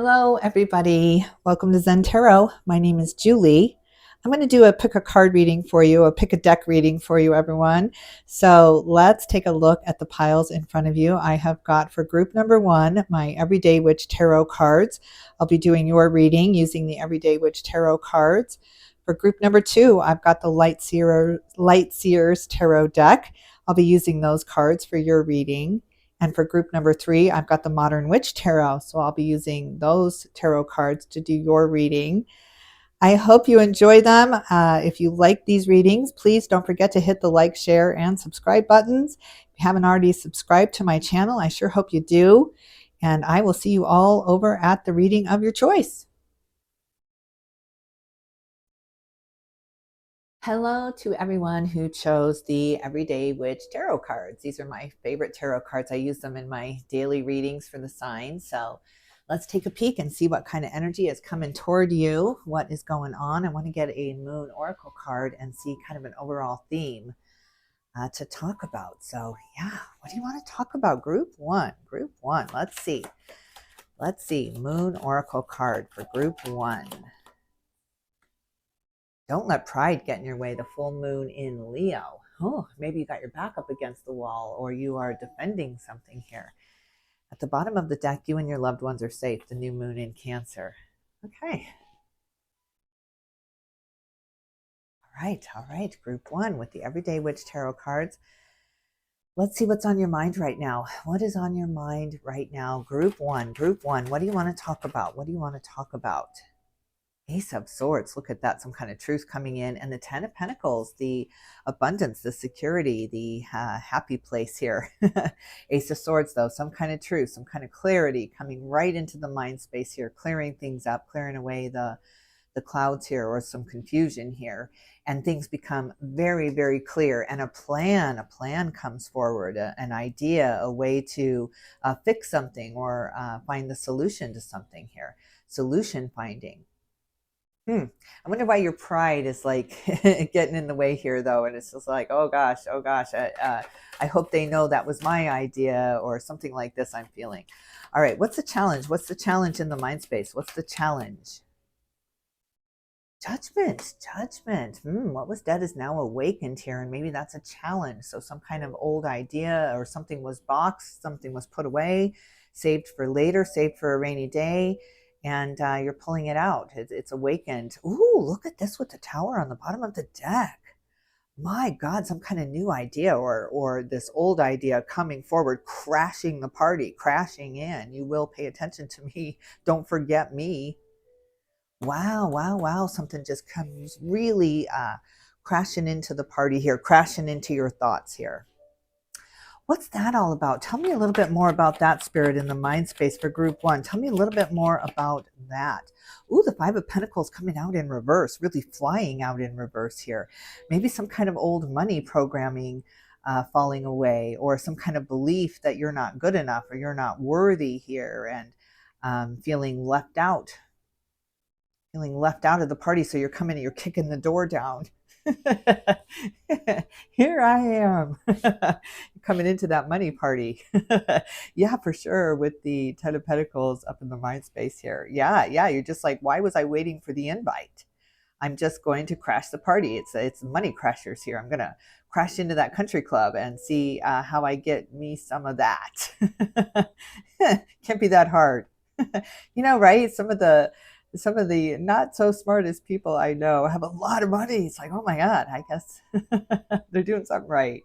Hello, everybody. Welcome to Zen Tarot. My name is Julie. I'm going to do a pick a card reading for you, a pick a deck reading for you, everyone. So let's take a look at the piles in front of you. I have got for group number 1, my Everyday Witch Tarot cards. I'll be doing your reading using the Everyday Witch Tarot cards. For group number 2, I've got the Lightseers Tarot deck. I'll be using those cards for your reading. And for group number 3, I've got the Modern Witch Tarot. So I'll be using those tarot cards to do your reading. I hope you enjoy them. If you like these readings, please don't forget to hit the like, share, and subscribe buttons. If you haven't already subscribed to my channel, I sure hope you do. And I will see you all over at the reading of your choice. Hello to everyone who chose the Everyday Witch Tarot cards. These are my favorite tarot cards. I use them in my daily readings for the signs. So let's take a peek and see what kind of energy is coming toward you. What is going on? I want to get a Moon Oracle card and see kind of an overall theme to talk about. So yeah, what do you want to talk about? Group 1. Group 1. Let's see. Let's see. Moon Oracle card for Group 1. Don't let pride get in your way. The full moon in Leo. Oh, maybe you got your back up against the wall or you are defending something here. At the bottom of the deck, you and your loved ones are safe. The new moon in Cancer. Okay. All right. Group 1 with the Everyday Witch Tarot cards. Let's see what's on your mind right now. What is on your mind right now? Group 1. What do you want to talk about? What do you want to talk about? Ace of Swords, look at that, some kind of truth coming in. And the 10 of Pentacles, the abundance, the security, the happy place here. Ace of Swords, though, some kind of truth, some kind of clarity coming right into the mind space here, clearing things up, clearing away the clouds here or some confusion here. And things become very, very clear. And a plan comes forward, an idea, a way to fix something or find the solution to something here. Solution finding. I wonder why your pride is like getting in the way here, though. And it's just like, oh gosh, I hope they know that was my idea or something like this I'm feeling. All right, what's the challenge? What's the challenge in the mind space? What's the challenge? Judgment. What was dead is now awakened here. And maybe that's a challenge. So some kind of old idea or something was boxed, something was put away, saved for later, saved for a rainy day. And you're pulling it out. It's awakened. Ooh, look at this with the tower on the bottom of the deck. My God, some kind of new idea or this old idea coming forward, crashing the party, crashing in. You will pay attention to me. Don't forget me. Wow. Something just comes really crashing into the party here, crashing into your thoughts here. What's that all about? Tell me a little bit more about that, Spirit, in the mind space for Group 1. Tell me a little bit more about that. Ooh, the 5 of Pentacles coming out in reverse, really flying out in reverse here. Maybe some kind of old money programming falling away, or some kind of belief that you're not good enough or you're not worthy here, and feeling left out. Feeling left out of the party, so you're coming and you're kicking the door down. Here I am coming into that money party. Yeah, for sure, with the 10 of Pentacles up in the mind space here. Yeah, you're just like, why was I waiting for the invite? I'm just going to crash the party. It's money crashers here. I'm gonna crash into that country club and see how I get me some of that. Can't be that hard. You know, right? Some of the not so smartest people I know have a lot of money. It's like, oh my God, I guess they're doing something right.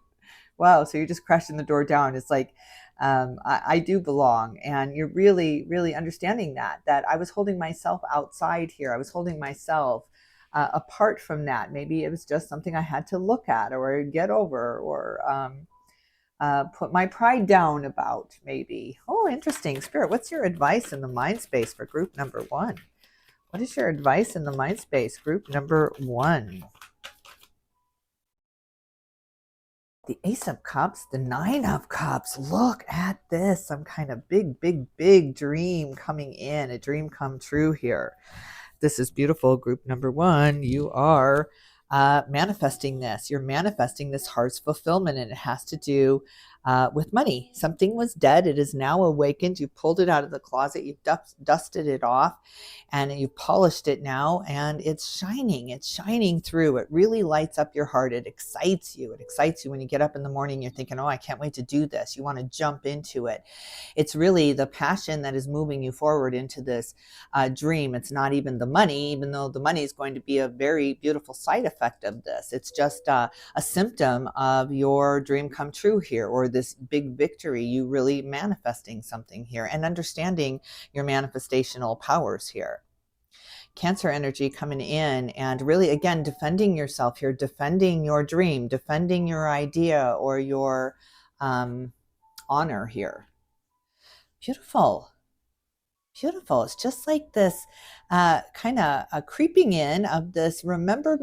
Wow. So you're just crashing the door down. It's like, I do belong. And you're really, really understanding that I was holding myself outside here. I was holding myself apart from that. Maybe it was just something I had to look at or get over, or put my pride down about, maybe. Oh, interesting. Spirit, what's your advice in the mind space for Group number 1? What is your advice in the mind space, Group number 1? The Ace of Cups, the 9 of Cups. Look at this. Some kind of big dream coming in. A dream come true here. This is beautiful, Group number 1. You are manifesting this. You're manifesting this heart's fulfillment, and it has to do with money. Something was dead. It is now awakened. You pulled it out of the closet. You've dusted it off, and you've polished it now, and it's shining. It's shining through. It really lights up your heart. It excites you. It excites you when you get up in the morning. You're thinking, oh, I can't wait to do this. You want to jump into it. It's really the passion that is moving you forward into this dream. It's not even the money, even though the money is going to be a very beautiful side effect of this. It's just a symptom of your dream come true here, or this big victory, you really manifesting something here and understanding your manifestational powers here. Cancer energy coming in and really, again, defending yourself here, defending your dream, defending your idea or your honor here. Beautiful. Beautiful. It's just like this kind of creeping in of this. Remember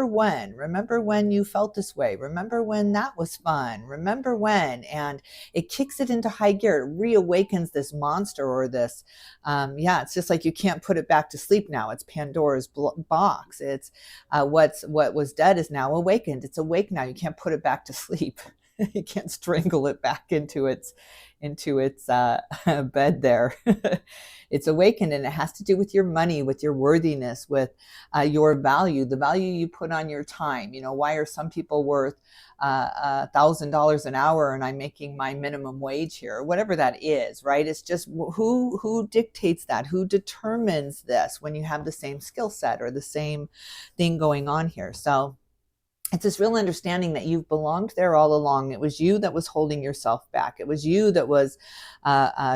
when you felt this way. Remember when that was fun. Remember when, and it kicks it into high gear. It reawakens this monster or this. It's just like you can't put it back to sleep now. It's Pandora's box. It's what was dead is now awakened. It's awake now. You can't put it back to sleep. You can't strangle it back into its bed there. It's awakened, and it has to do with your money, with your worthiness, with your value, the value you put on your time. You know, why are some people worth $1,000 an hour and I'm making my minimum wage here, or whatever that is, right? It's just who dictates that, who determines this when you have the same skill set or the same thing going on here. So it's this real understanding that you've belonged there all along. It was you that was holding yourself back. It was you that was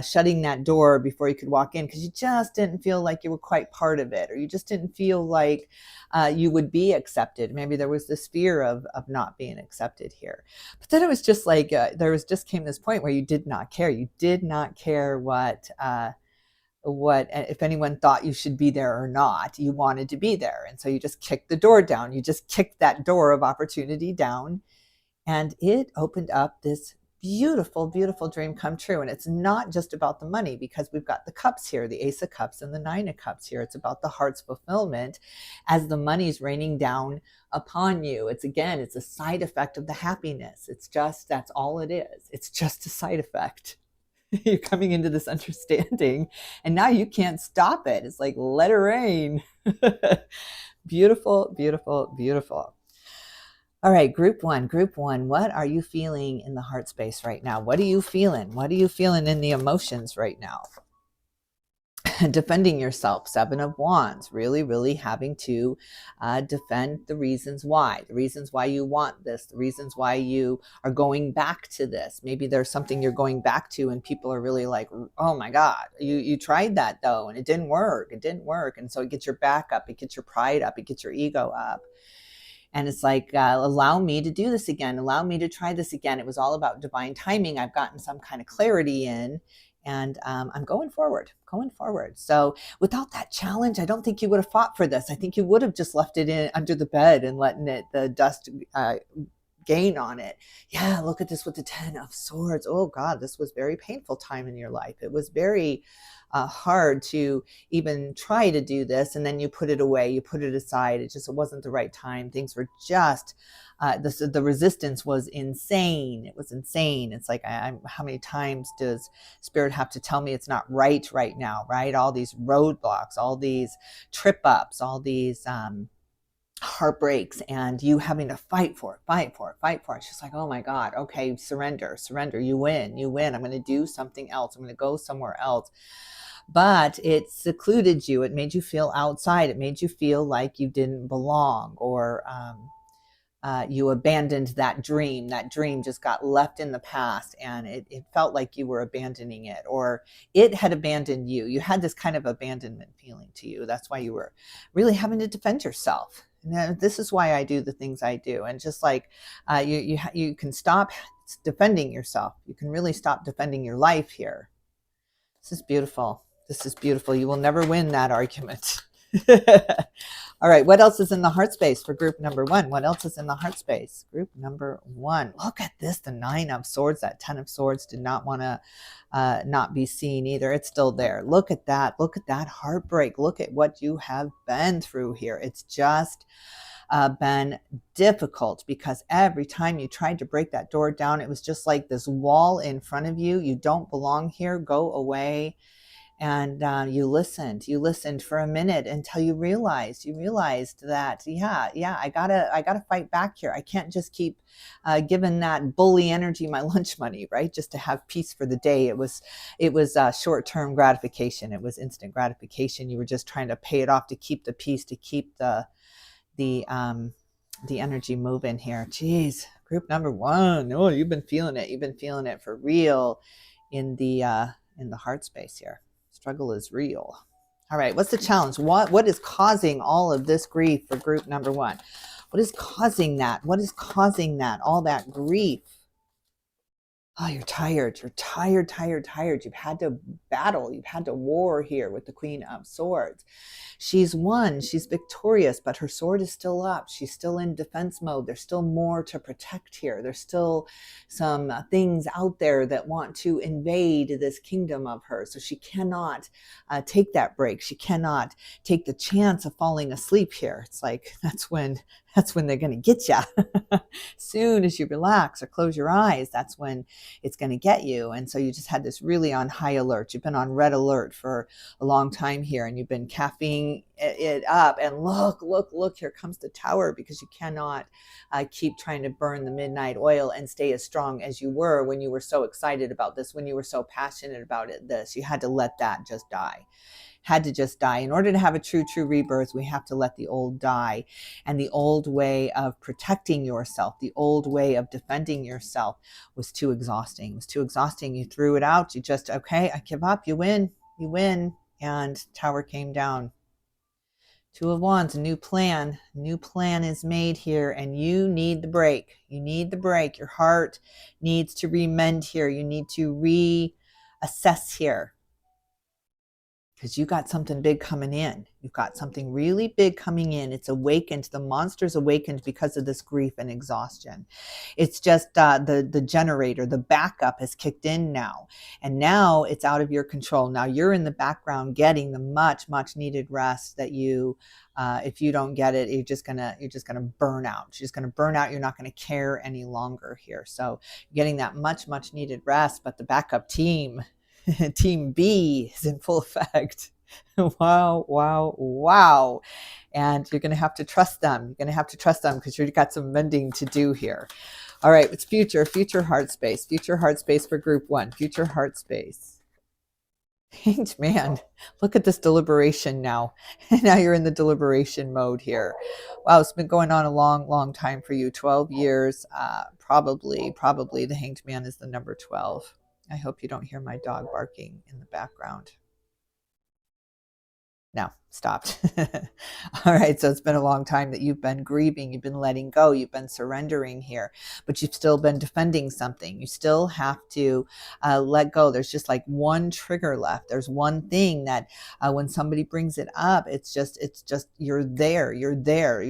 shutting that door before you could walk in because you just didn't feel like you were quite part of it, or you just didn't feel like you would be accepted. Maybe there was this fear of not being accepted here. But then it was just like just came this point where you did not care. You did not care what if anyone thought you should be there or not. You wanted to be there, and so you just kicked the door down. You just kicked that door of opportunity down, and it opened up this beautiful, beautiful dream come true. And it's not just about the money, because we've got the cups here, the Ace of Cups and the Nine of Cups here. It's about the heart's fulfillment as the money's raining down upon you. It's a side effect of the happiness. That's all it is. It's just a side effect. You're coming into this understanding, and now you can't stop it. It's like, let it rain. Beautiful, beautiful, beautiful. All right, group one. What are you feeling in the heart space right now? What are you feeling? What are you feeling in the emotions right now? Defending yourself, Seven of Wands, really, really having to defend the reasons why you want this, the reasons why you are going back to this. Maybe there's something you're going back to and people are really like, oh my God, you tried that though, and it didn't work. And so it gets your back up, it gets your pride up, it gets your ego up. And it's like, allow me to do this again. Allow me to try this again. It was all about divine timing. I've gotten some kind of clarity in, and I'm going forward. So without that challenge, I don't think you would have fought for this. I think you would have just left it in under the bed and letting the dust gain on it. Yeah, look at this with the Ten of Swords. Oh God, this was very painful time in your life. It was very hard to even try to do this, and then you put it away, you put it aside. It wasn't the right time. Things were just the resistance was insane. It was insane. It's like, how many times does Spirit have to tell me it's not right now, right? All these roadblocks, all these trip ups, all these heartbreaks, and you having to fight for it. It's just like, oh my God, okay, surrender, you win. I'm going to do something else. I'm going to go somewhere else. But it secluded you. It made you feel outside. It made you feel like you didn't belong, or you abandoned that dream. That dream just got left in the past, and it felt like you were abandoning it, or it had abandoned you. You had this kind of abandonment feeling to you. That's why you were really having to defend yourself. And this is why I do the things I do. And just like you can stop defending yourself. You can really stop defending your life here. This is beautiful. You will never win that argument. All right, what else is in the heart space for group number one? What else is in the heart space? Group number one. Look at this, the Nine of Swords. That Ten of Swords did not want to not be seen either. It's still there. Look at that. Look at that heartbreak. Look at what you have been through here. It's just been difficult, because every time you tried to break that door down, it was just like this wall in front of you. You don't belong here, go away. And you listened for a minute until you realized that, yeah, I gotta fight back here. I can't just keep giving that bully energy my lunch money, right, just to have peace for the day. It was short-term gratification. It was instant gratification. You were just trying to pay it off to keep the peace, to keep the energy moving here. Jeez, group number one. Oh, you've been feeling it for real in the heart space here. Struggle is real. All right, what's the challenge? What is causing all of this grief for group number one? What is causing that? What is causing that? All that grief. Oh, you're tired. You're tired. You've had to battle. You've had to war here with the Queen of Swords. She's won. She's victorious, but her sword is still up. She's still in defense mode. There's still more to protect here. There's still some things out there that want to invade this kingdom of hers. So she cannot take that break. She cannot take the chance of falling asleep here. It's like, that's when they're going to get you. Soon as you relax or close your eyes, that's when it's going to get you. And so you just had this really on high alert. You've been on red alert for a long time here, and you've been caffeinating it up. And look, here comes the tower, because you cannot keep trying to burn the midnight oil and stay as strong as you were when you were so excited about this, when you were so passionate about it. You had to let that just die. Had to just die. In order to have a true rebirth, we have to let the old die. And the old way of protecting yourself, the old way of defending yourself was too exhausting. It was too exhausting. You threw it out. You just, okay, I give up. You win. And tower came down. Two of Wands, a new plan. New plan is made here, and you need the break. You need the break. Your heart needs to remend here. You need to reassess here, because you got something big coming in. You've got something really big coming in. It's awakened. The monster's awakened because of this grief and exhaustion. It's just the generator, the backup has kicked in now. And now it's out of your control. Now you're in the background getting the much needed rest that you, if you don't get it, you're just gonna burn out. You're just gonna burn out. You're not gonna care any longer here. So you're getting that much needed rest, but the backup team, Team B, is in full effect. Wow. And you're going to have to trust them. Because you've got some mending to do here. All right, it's future heart space. Future heart space for group one. Future heart space. Hanged Man, look at this deliberation now. Now you're in the deliberation mode here. Wow, it's been going on a long time for you. 12 years, probably the Hanged Man is the number 12. I hope you don't hear my dog barking in the background. No, stopped. All right, so it's been a long time that you've been grieving, you've been letting go, you've been surrendering here, but you've still been defending something. You still have to let go. There's just like one trigger left. There's one thing that when somebody brings it up, it's just you're there. You're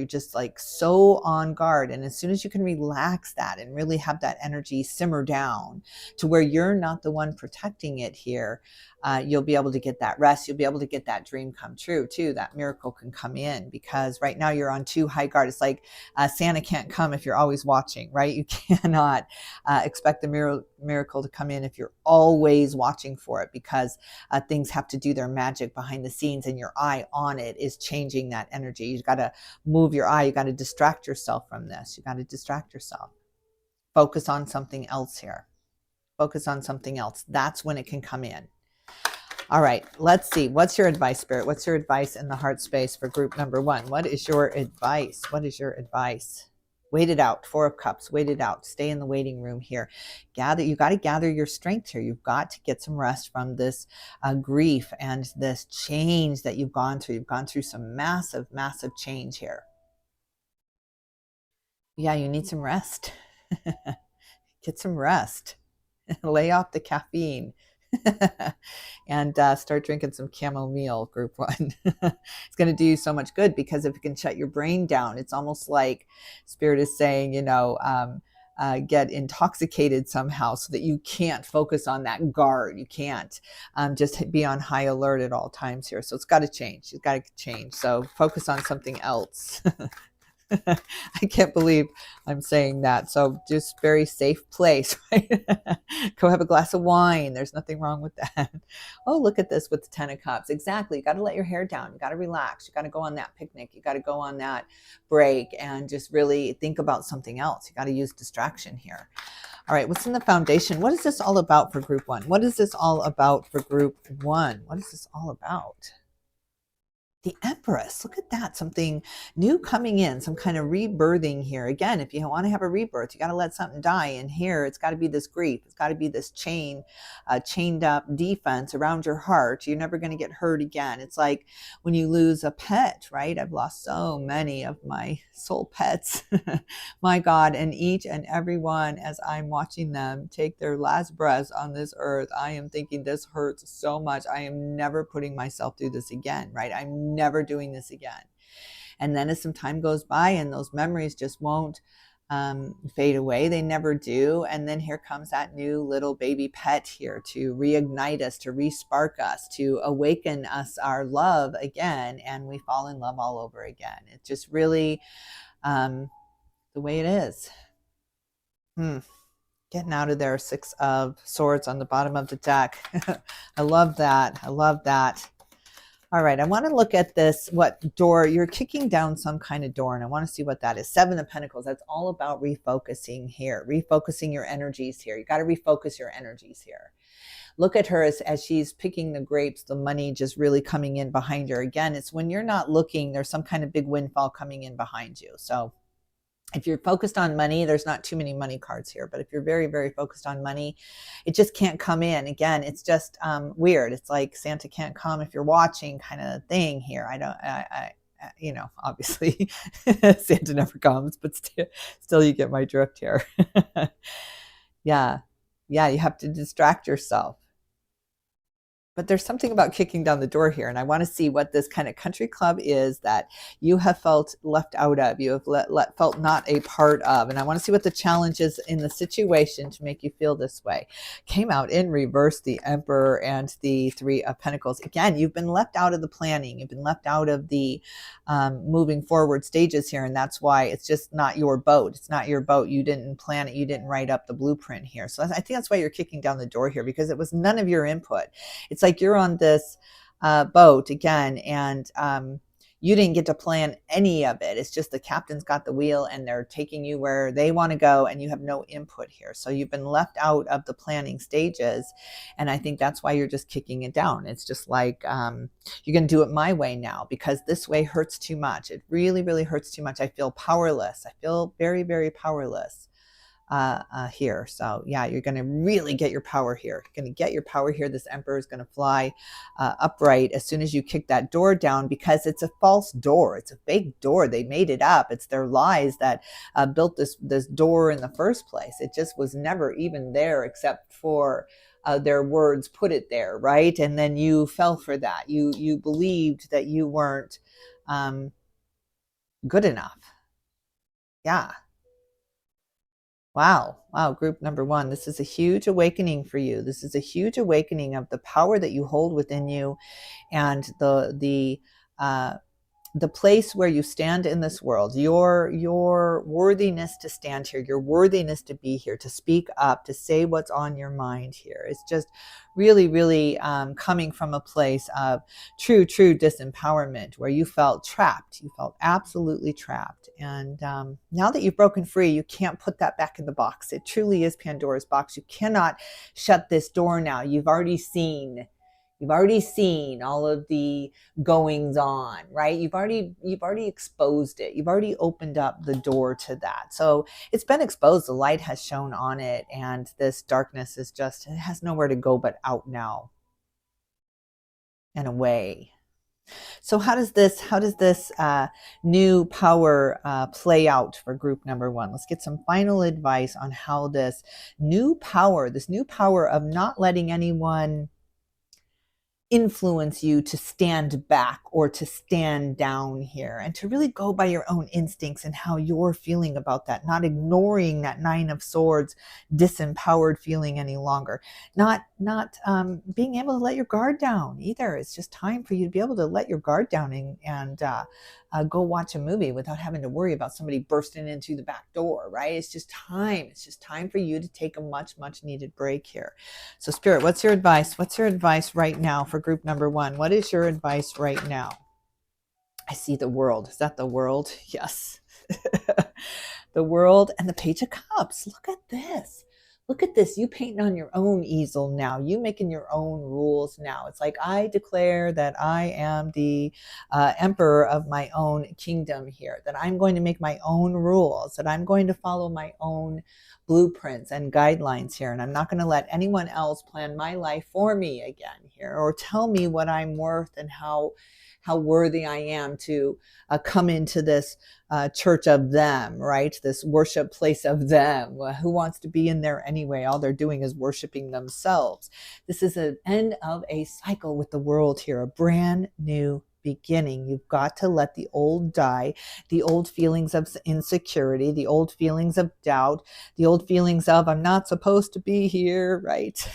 just like so on guard. And as soon as you can relax that and really have that energy simmer down to where you're not the one protecting it here, you'll be able to get that rest. You'll be able to get that dream come true too. That miracle can come in, because right now you're on too high guard. It's like Santa can't come if you're always watching, right? You cannot expect the miracle to come in if you're always watching for it, because things have to do their magic behind the scenes, and your eye on it is changing that energy. You've got to move your eye. You got to distract yourself from this. You got to distract yourself. Focus on something else here. Focus on something else. That's when it can come in. All right, let's see. What's your advice, Spirit? What's your advice in the heart space for group number one? What is your advice? What is your advice? Wait it out. 4 of Cups. Wait it out. Stay in the waiting room here. You got to gather your strength here. You've got to get some rest from this grief and this change that you've gone through. You've gone through some massive change here. Yeah, you need some rest. Get some rest. Lay off the caffeine. And start drinking some chamomile, group one. It's going to do you so much good, because if it can shut your brain down, it's almost like Spirit is saying, get intoxicated somehow so that you can't focus on that guard. You can't just be on high alert at all times here. So it's got to change. It's got to change. So focus on something else. I can't believe I'm saying that. So just very safe place, right? Go have a glass of wine. There's nothing wrong with that. Oh, look at this with the 10 of cups. Exactly. You got to let your hair down. You got to relax. You got to go on that picnic. You got to go on that break and just really think about something else. You got to use distraction here. All right, what's in the foundation? What is this all about for group one? What is this all about for group one? What is this all about? The Empress, look at that. Something new coming in, some kind of rebirthing here. Again, if you want to have a rebirth, you got to let something die. And here, it's got to be this grief. It's got to be this chained up defense around your heart. You're never going to get hurt again. It's like when you lose a pet, right? I've lost so many of my soul pets. My God, and each and every one, as I'm watching them take their last breaths on this earth, I am thinking this hurts so much. I am never putting myself through this again, right? I'm never doing this again. And then as some time goes by and those memories just won't fade away, they never do. And then here comes that new little baby pet here to reignite us, to respark us, to awaken us our love again, and we fall in love all over again. It's just really the way it is. Getting out of there, 6 of Swords on the bottom of the deck. I love that. I love that. All right, I want to look at this, what door, you're kicking down some kind of door, and I want to see what that is. 7 of Pentacles, that's all about refocusing here, refocusing your energies here. You got to refocus your energies here. Look at her as she's picking the grapes, the money just really coming in behind her. Again, it's when you're not looking, there's some kind of big windfall coming in behind you. So if you're focused on money, there's not too many money cards here, but if you're very, very focused on money, it just can't come in. Again, it's just weird. It's like Santa can't come if you're watching kind of thing here. I you know, obviously Santa never comes, but still you get my drift here. Yeah. You have to distract yourself. But there's something about kicking down the door here, and I want to see what this kind of country club is that you have felt left out of, you have felt not a part of, and I want to see what the challenge is in the situation to make you feel this way. Came out in reverse, the Emperor and the 3 of Pentacles. Again, you've been left out of the planning, you've been left out of the moving forward stages here, and that's why it's just not your boat. It's not your boat. You didn't plan it. You didn't write up the blueprint here. So I think that's why you're kicking down the door here, because it was none of your input. It's like you're on this boat again, and you didn't get to plan any of it. It's just the captain's got the wheel and they're taking you where they want to go, and you have no input here. So you've been left out of the planning stages, and I think that's why you're just kicking it down. It's just like you're going to do it my way now, because this way hurts too much. It really, really hurts too much. I feel powerless. I feel very, very powerless here. So yeah, you're going to really get your power here. You're going to get your power here. This Emperor is going to fly upright as soon as you kick that door down, because it's a false door. It's a fake door. They made it up. It's their lies that built this door in the first place. It just was never even there, except for their words put it there, right? And then you fell for that. You believed that you weren't good enough. Yeah. Wow, group number 1. This is a huge awakening for you. This is a huge awakening of the power that you hold within you, and the place where you stand in this world, your worthiness to stand here, your worthiness to be here, to speak up, to say what's on your mind here. It's just really, really coming from a place of true disempowerment, where you felt trapped. You felt absolutely trapped. And now that you've broken free, you can't put that back in the box. It truly is Pandora's box. You cannot shut this door now. You've already seen all of the goings on, right? You've already exposed it. You've already opened up the door to that. So it's been exposed. The light has shone on it, and this darkness is just, it has nowhere to go but out now and away. So how does this new power play out for group number 1? Let's get some final advice on how this new power of not letting anyone influence you to stand back or to stand down here, and to really go by your own instincts and how you're feeling about that, not ignoring that 9 of Swords disempowered feeling any longer, not being able to let your guard down either. It's just time for you to be able to let your guard down and go watch a movie without having to worry about somebody bursting in through the back door, right? It's just time. It's just time for you to take a much, much needed break here. So Spirit, what's your advice? What's your advice right now for group number 1? What is your advice right now? I see the world. Is that the world? Yes. The world and the Page of Cups. Look at this. Look at this. You painting on your own easel now. You making your own rules now. It's like, I declare that I am the emperor of my own kingdom here, that I'm going to make my own rules, that I'm going to follow my own blueprints and guidelines here. And I'm not going to let anyone else plan my life for me again here, or tell me what I'm worth and how worthy I am to come into this church of them, right? This worship place of them. Who wants to be in there anyway? All they're doing is worshiping themselves. This is an end of a cycle with the world here, a brand new beginning. You've got to let the old die, the old feelings of insecurity, the old feelings of doubt, the old feelings of I'm not supposed to be here, right?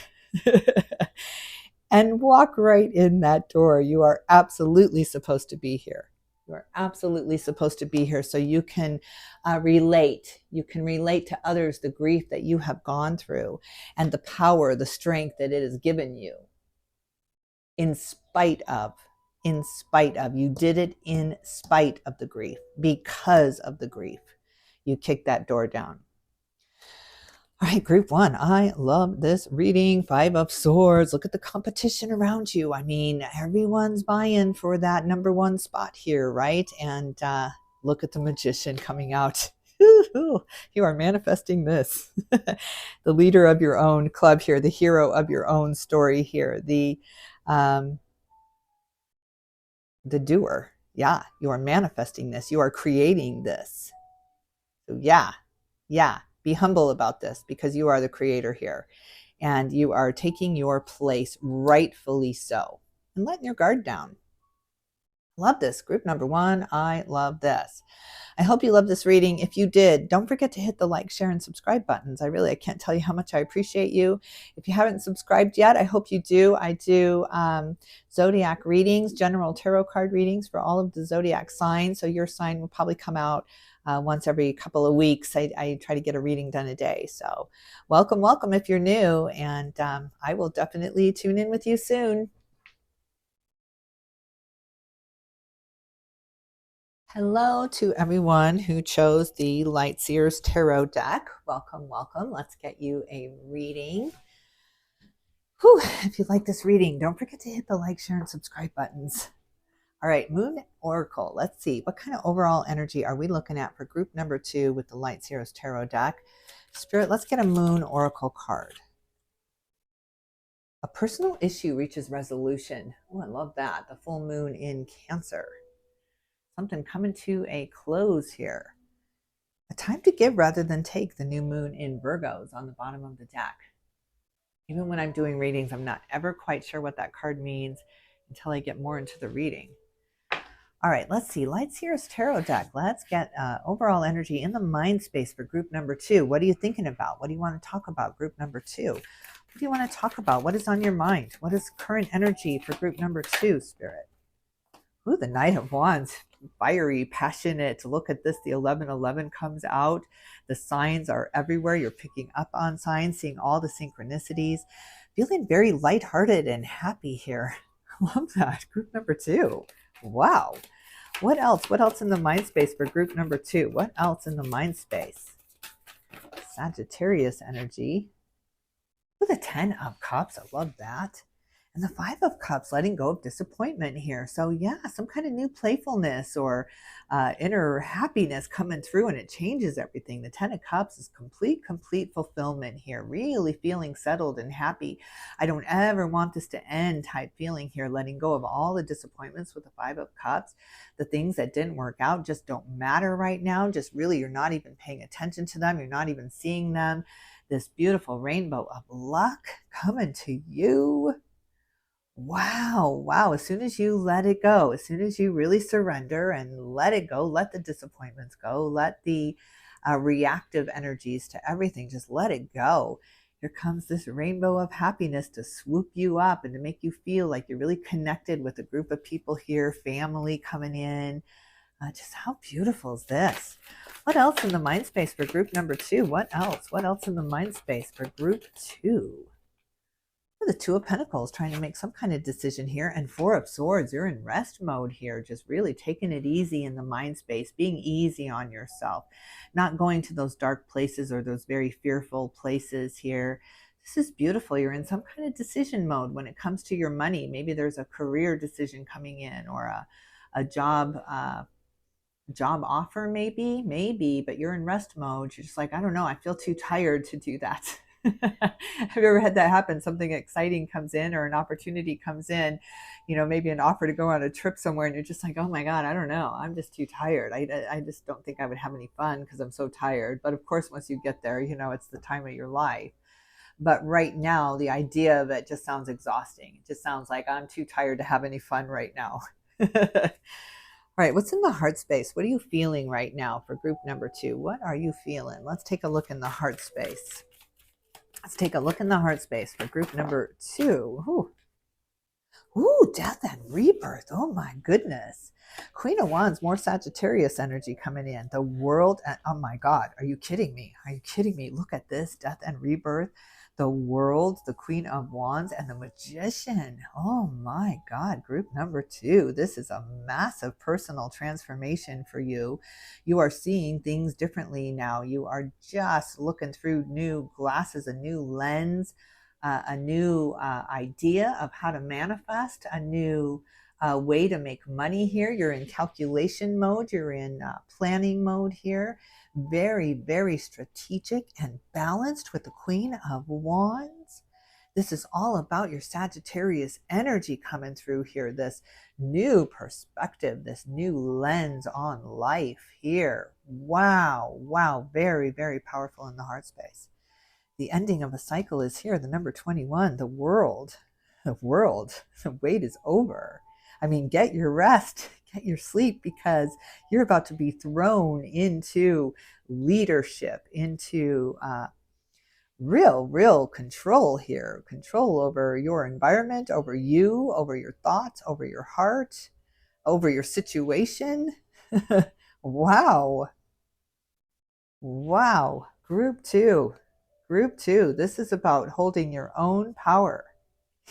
And walk right in that door. You are absolutely supposed to be here. You are absolutely supposed to be here so you can relate. You can relate to others the grief that you have gone through and the power, the strength that it has given you. In spite of, you did it in spite of the grief, because of the grief. You kicked that door down. All right, group 1, I love this reading. 5 of Swords. Look at the competition around you. I mean, everyone's vying for that number 1 spot here, right? And look at the Magician coming out. You are manifesting this. The leader of your own club here, the hero of your own story here, the doer. Yeah, you are manifesting this. You are creating this. So yeah. Be humble about this, because you are the creator here and you are taking your place, rightfully so, and letting your guard down. Love this. Group number 1, I love this. I hope you love this reading. If you did, don't forget to hit the like, share, and subscribe buttons. I can't tell you how much I appreciate you. If you haven't subscribed yet, I hope you do. I do zodiac readings, general tarot card readings for all of the zodiac signs. So your sign will probably come out once every couple of weeks. I try to get a reading done a day. So welcome if you're new, and I will definitely tune in with you soon. Hello to everyone who chose the Lightseers Tarot deck. Welcome. Let's get you a reading. Whew. If you like this reading, don't forget to hit the like, share, and subscribe buttons. All right, Moon Oracle. Let's see. What kind of overall energy are we looking at for group number 2 with the Lightseers Tarot deck? Spirit, let's get a Moon Oracle card. A personal issue reaches resolution. Oh, I love that. The full moon in Cancer. Something coming to a close here. A time to give rather than take. The new moon in Virgos on the bottom of the deck. Even when I'm doing readings, I'm not ever quite sure what that card means until I get more into the reading. All right, let's see. Lightseers Tarot deck. Let's get overall energy in the mind space for group number 2. What are you thinking about? What do you want to talk about, group number 2? What do you want to talk about? What is on your mind? What is current energy for group number 2, Spirit? Ooh, the Knight of Wands. Fiery, passionate. Look at this. The 1111 comes out. The signs are everywhere. You're picking up on signs, seeing all the synchronicities. Feeling very lighthearted and happy here. I love that. Group number 2. Wow. What else? What else in the mind space for group number 2? What else in the mind space? Sagittarius energy. With a 10 of Cups. I love that. And the 5 of Cups, letting go of disappointment here. So yeah, some kind of new playfulness or inner happiness coming through, and it changes everything. The 10 of Cups is complete fulfillment here. Really feeling settled and happy. I don't ever want this to end type feeling here. Letting go of all the disappointments with the 5 of Cups. The things that didn't work out just don't matter right now. Just really, you're not even paying attention to them. You're not even seeing them. This beautiful rainbow of luck coming to you. Wow. As soon as you let it go, as soon as you really surrender and let it go, let the disappointments go, let the reactive energies to everything, just let it go. Here comes this rainbow of happiness to swoop you up and to make you feel like you're really connected with a group of people here, family coming in. Just how beautiful is this? What else in the mind space for group number 2? What else? What else in the mind space for group 2? The Two of Pentacles, trying to make some kind of decision here. And Four of Swords, you're in rest mode here, just really taking it easy in the mind space, being easy on yourself, not going to those dark places or those very fearful places here. This is beautiful. You're in some kind of decision mode when it comes to your money. Maybe there's a career decision coming in, or a job offer, maybe, but you're in rest mode. You're just like, I don't know, I feel too tired to do that. Have you ever had that happen? Something exciting comes in, or an opportunity comes in, maybe an offer to go on a trip somewhere, and you're just like, oh my God, I don't know, I'm just too tired. I just don't think I would have any fun because I'm so tired. But of course, once you get there, it's the time of your life. But right now, the idea of it just sounds exhausting. It just sounds like I'm too tired to have any fun right now. All right, what's in the heart space? What are you feeling right now for group number 2? What are you feeling? Let's take a look in the heart space. Let's take a look in the heart space for group number 2. Ooh, death and rebirth. Oh my goodness. Queen of Wands, more Sagittarius energy coming in. The World, and oh my God, are you kidding me? Are you kidding me? Look at this, death and rebirth. The World, the Queen of Wands, and the Magician. Oh my God, group number 2. This is a massive personal transformation for you. You are seeing things differently now. You are just looking through new glasses, a new lens, a new idea of how to manifest, a new way to make money here. You're in calculation mode. You're in planning mode here. Very, very strategic and balanced with the Queen of Wands. This is all about your Sagittarius energy coming through here. This new perspective, this new lens on life here. Wow, wow, very, very powerful in the heart space. The ending of a cycle is here. The number 21, the world, the wait is over. I mean, get your rest, get your sleep, because you're about to be thrown into leadership, into real control here. Control over your environment, over you, over your thoughts, over your heart, over your situation. Wow. Wow. Group 2. Group 2. This is about holding your own power.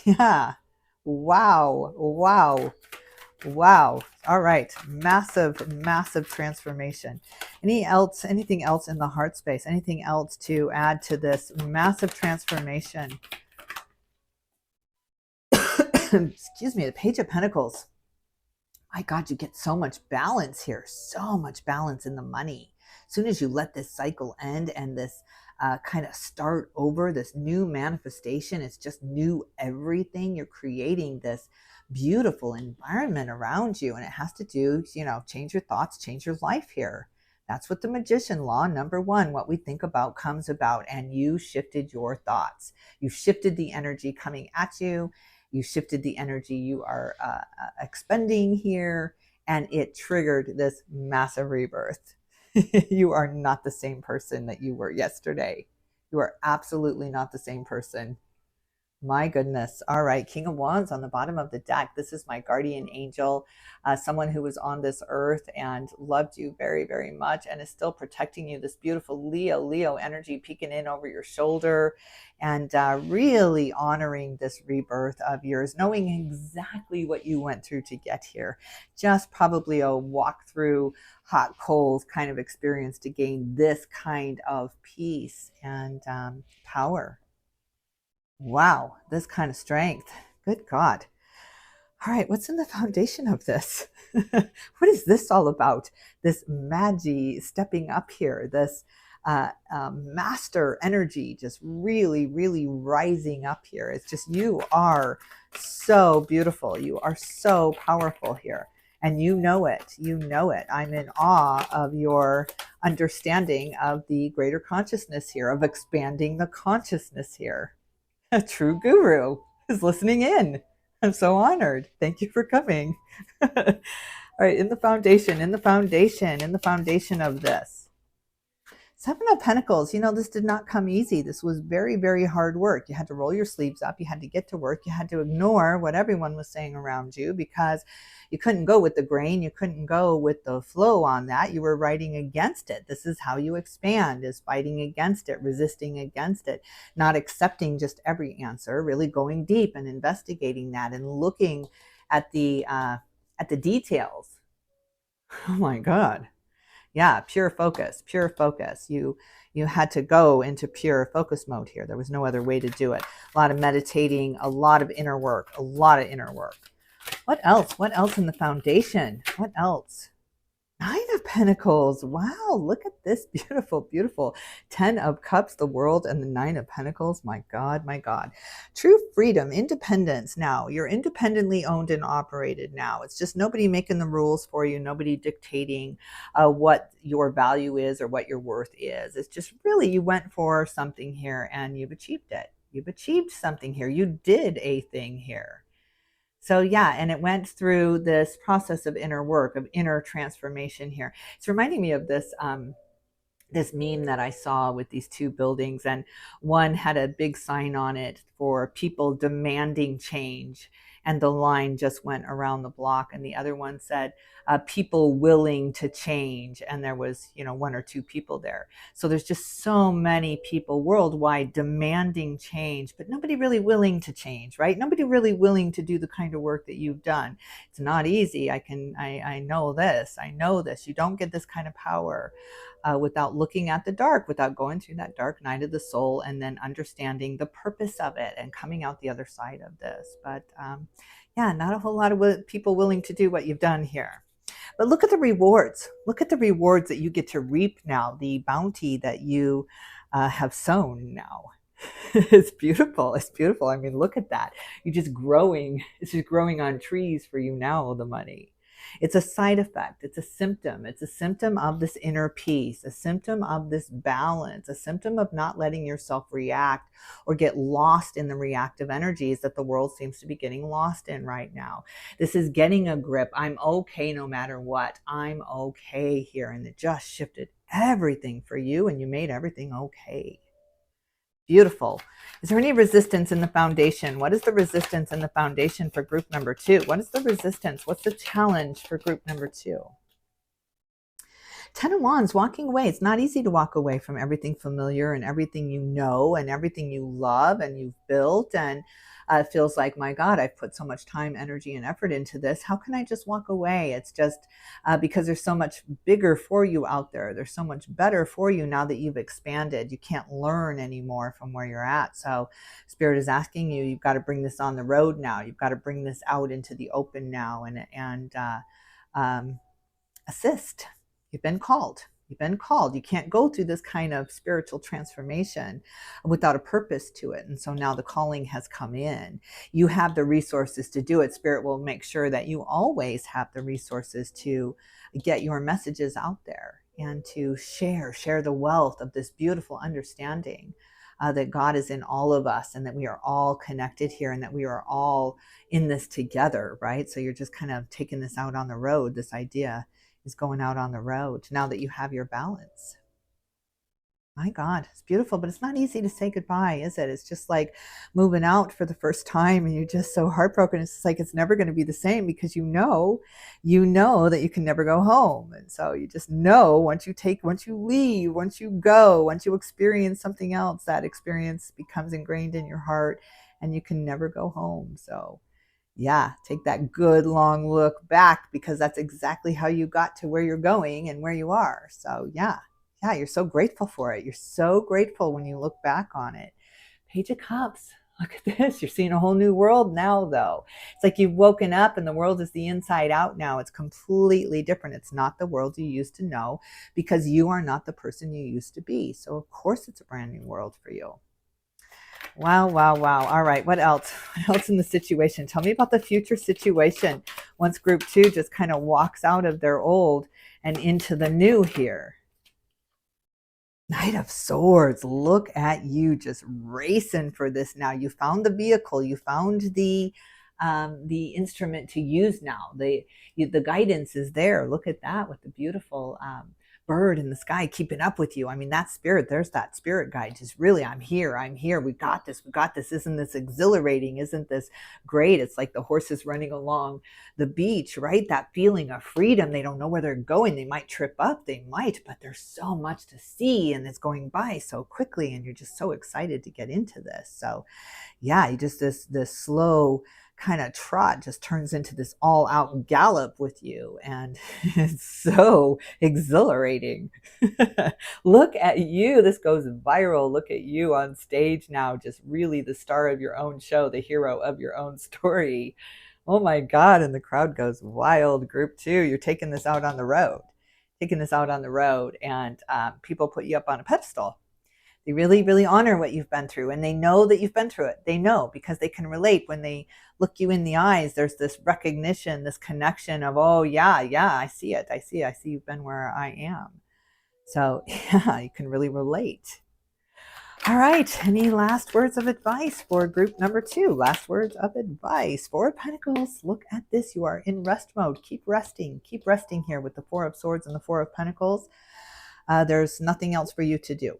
Yeah. Wow. Wow. Wow. All right. Massive, massive transformation. Anything else in the heart space? Anything else to add to this massive transformation? Excuse me. The Page of Pentacles. My God, you get so much balance here. So much balance in the money. As soon as you let this cycle end and this kind of start over, this new manifestation, it's just new everything. You're creating this beautiful environment around you, and it has to do, change your thoughts, change your life here. That's what the Magician law, number 1, what we think about comes about, and you shifted your thoughts. You shifted the energy coming at you. You shifted the energy you are expending here, and it triggered this massive rebirth. You are not the same person that you were yesterday. You are absolutely not the same person. My goodness. All right. King of Wands on the bottom of the deck. This is my guardian angel, someone who was on this earth and loved you very, very much and is still protecting you. This beautiful Leo energy peeking in over your shoulder and really honoring this rebirth of yours, knowing exactly what you went through to get here. Just probably a walk through hot coals kind of experience to gain this kind of peace and power. Wow, this kind of strength. Good God. All right, what's in the foundation of this? What is this all about? This Magi stepping up here, this master energy just really, really rising up here. It's just, you are so beautiful. You are so powerful here. And you know it. You know it. I'm in awe of your understanding of the greater consciousness here, of expanding the consciousness here. A true guru is listening in. I'm so honored. Thank you for coming. All right, in the foundation of this. Seven of Pentacles, this did not come easy. This was very, very hard work. You had to roll your sleeves up. You had to get to work. You had to ignore what everyone was saying around you because you couldn't go with the grain. You couldn't go with the flow on that. You were writing against it. This is how you expand, is fighting against it, resisting against it, not accepting just every answer, really going deep and investigating that and looking at the details. Oh my God. Yeah, pure focus, pure focus. You had to go into pure focus mode here. There was no other way to do it. A lot of meditating, a lot of inner work, a lot of inner work. What else? What else in the foundation? What else? Nine of Pentacles. Wow, look at this beautiful, beautiful 10 of Cups, the world, and the Nine of Pentacles. My God, my God. True freedom, independence now. You're independently owned and operated now. It's just nobody making the rules for you, nobody dictating what your value is or what your worth is. It's just really you went for something here and you've achieved it. You've achieved something here. You did a thing here. So yeah, and it went through this process of inner work, of inner transformation here. It's reminding me of this this meme that I saw with these two buildings, and one had a big sign on it for people demanding change, and the line just went around the block, and the other one said people willing to change, and there was one or two people there. So there's just so many people worldwide demanding change, but nobody really willing to change, right? Nobody really willing to do the kind of work that you've done. It's not easy. I know this. I know this. You don't get this kind of power without looking at the dark, without going through that dark night of the soul and then understanding the purpose of it and coming out the other side of this. But yeah, not a whole lot of people willing to do what you've done here. But look at the rewards. Look at the rewards that you get to reap now, the bounty that you have sown now. It's beautiful. It's beautiful. I mean, look at that. You're just growing. It's just growing on trees for you now, the money. It's a side effect. It's a symptom. It's a symptom of this inner peace, a symptom of this balance, a symptom of not letting yourself react or get lost in the reactive energies that the world seems to be getting lost in right now. This is getting a grip. I'm okay no matter what. I'm okay here. And it just shifted everything for you and you made everything okay. Beautiful. Is there any resistance in the foundation? What is the resistance in the foundation for group number 2? What is the resistance? What's the challenge for group number 2? 10 of Wands, walking away. It's not easy to walk away from everything familiar and everything you know and everything you love and you've built. And it feels like, my God, I've put so much time, energy, and effort into this. How can I just walk away? It's just because there's so much bigger for you out there. There's so much better for you now that you've expanded. You can't learn anymore from where you're at. So Spirit is asking you, you've got to bring this on the road now. You've got to bring this out into the open now and assist. You've been called. You've been called. You can't go through this kind of spiritual transformation without a purpose to it. And so now the calling has come in. You have the resources to do it. Spirit will make sure that you always have the resources to get your messages out there and to share the wealth of this beautiful understanding that God is in all of us and that we are all connected here and that we are all in this together, right? So you're just kind of taking this out on the road. This idea is going out on the road now that you have your balance. My God, it's beautiful, but it's not easy to say goodbye, is it? It's just like moving out for the first time and you're just so heartbroken. It's just like it's never going to be the same because you know that you can never go home. And so you just know once you leave, once you go, once you experience something else, that experience becomes ingrained in your heart and you can never go home. So yeah, take that good long look back because that's exactly how you got to where you're going and where you are. So yeah, you're so grateful for it. You're so grateful when you look back on it. Page of Cups. Look at this. You're seeing a whole new world now, though. It's like you've woken up and the world is the inside out now. It's completely different. It's not the world you used to know because you are not the person you used to be. So of course it's a brand new world for you. Wow, wow, wow. All right, what else? What else in the situation? Tell me about the future situation once group 2 just kind of walks out of their old and into the new here. Knight of Swords, look at you just racing for this now. You found the vehicle, you found the instrument to use now. The guidance is there. Look at that with the beautiful bird in the sky keeping up with you. I mean, that spirit, there's that spirit guide. Just really, I'm here. We got this. We got this. Isn't this exhilarating? Isn't this great? It's like the horses running along the beach, right? That feeling of freedom. They don't know where they're going. They might trip up. They might, but there's so much to see and it's going by so quickly. And you're just so excited to get into this. So yeah, you just, this slow kind of trot just turns into this all out gallop with you. And it's so exhilarating. Look at you. This goes viral. Look at you on stage now, just really the star of your own show, the hero of your own story. Oh my God. And the crowd goes wild. Group 2, you're taking this out on the road, and people put you up on a pedestal. They really, really honor what you've been through, and they know that you've been through it. They know because they can relate. When they look you in the eyes, there's this recognition, this connection of, oh yeah, I see it. I see you've been where I am. So yeah, you can really relate. All right, any last words of advice for group number 2? Last words of advice. 4 of Pentacles, look at this. You are in rest mode. Keep resting here with the 4 of Swords and the 4 of Pentacles. There's nothing else for you to do.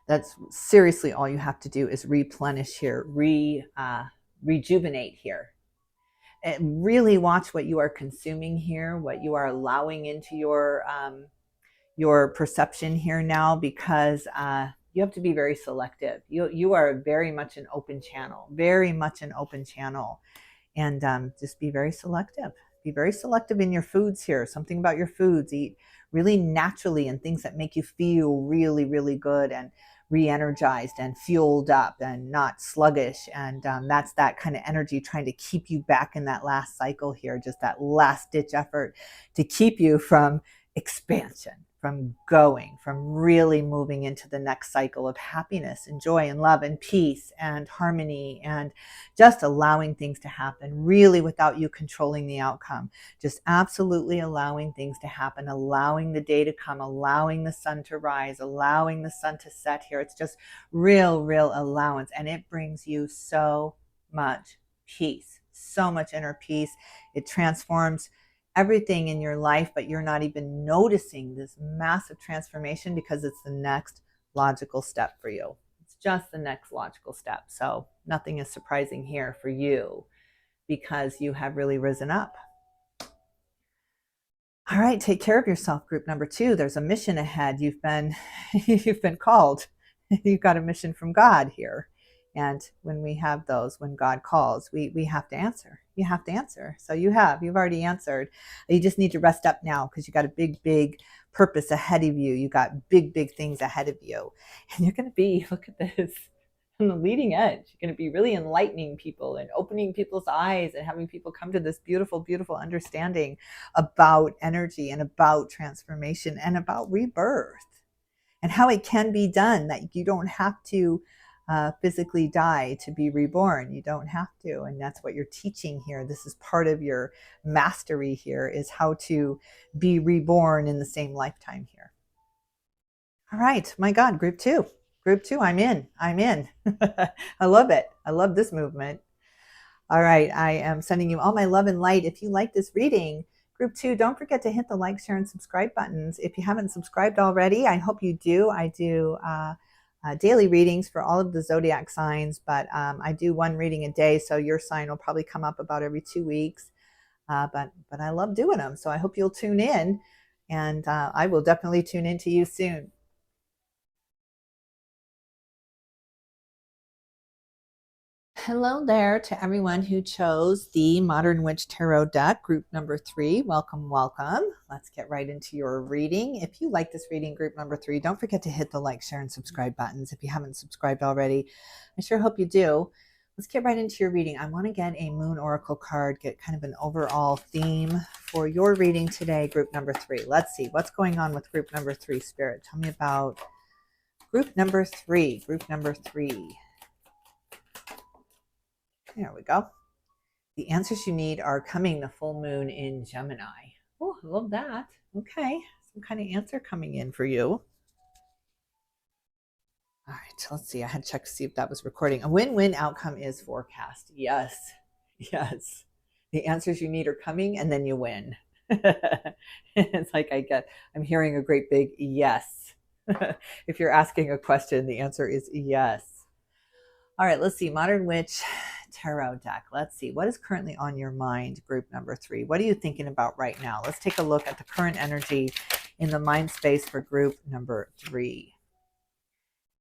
That's seriously all you have to do is replenish here, rejuvenate here. And really watch what you are consuming here, what you are allowing into your perception here now, because you have to be very selective. You are very much an open channel, and just be very selective. Be very selective in your foods here. Something about your foods. Eat really naturally and things that make you feel really, really good and re-energized and fueled up and not sluggish. And that's that kind of energy trying to keep you back in that last cycle here, just that last ditch effort to keep you from expansion, from really moving into the next cycle of happiness and joy and love and peace and harmony, and just allowing things to happen really without you controlling the outcome. Just absolutely allowing things to happen, allowing the day to come, allowing the sun to rise, allowing the sun to set here. It's just real allowance, and it brings you so much peace, so much inner peace. It transforms everything in your life, but you're not even noticing this massive transformation because it's the next logical step for you. It's just the next logical step. So nothing is surprising here for you because you have really risen up. All right, take care of yourself, group number 2. There's a mission ahead. You've been called. You've got a mission from God here. And when we have those, when God calls, we have to answer. You have to answer. So you've already answered. You just need to rest up now because you got a big purpose ahead of you. You got big things ahead of you. And you're going to be, look at this, on the leading edge. You're going to be really enlightening people and opening people's eyes and having people come to this beautiful understanding about energy and about transformation and about rebirth and how it can be done, that you don't have to physically die to be reborn. You don't have to. And that's what you're teaching here. This is part of your mastery here, is how to be reborn in the same lifetime here. All right. My God, group 2, I'm in. I love it. I love this movement. All right. I am sending you all my love and light. If you like this reading, group 2, don't forget to hit the like, share, and subscribe buttons. If you haven't subscribed already, I hope you do. I do daily readings for all of the zodiac signs, but I do one reading a day, so your sign will probably come up about every 2 weeks. But I love doing them, so I hope you'll tune in, and I will definitely tune in to you soon. Hello there to everyone who chose the Modern Witch Tarot deck, group number 3. Welcome. Let's get right into your reading. If you like this reading, group number 3, don't forget to hit the like, share, and subscribe buttons. If you haven't subscribed already, I sure hope you do. Let's get right into your reading. I want to get a Moon Oracle card, get kind of an overall theme for your reading today, group number 3. Let's see what's going on with group number 3, Spirit. Tell me about group number 3. There we go. The answers you need are coming, the full moon in Gemini. Oh, I love that. Okay, some kind of answer coming in for you. All right, let's see. I had to check to see if that was recording. A win-win outcome is forecast. Yes. The answers you need are coming, and then you win. It's like I'm hearing a great big yes. If you're asking a question, the answer is yes. All right, let's see. Modern Witch Tarot deck. Let's see. What is currently on your mind, group number 3? What are you thinking about right now? Let's take a look at the current energy in the mind space for group number 3.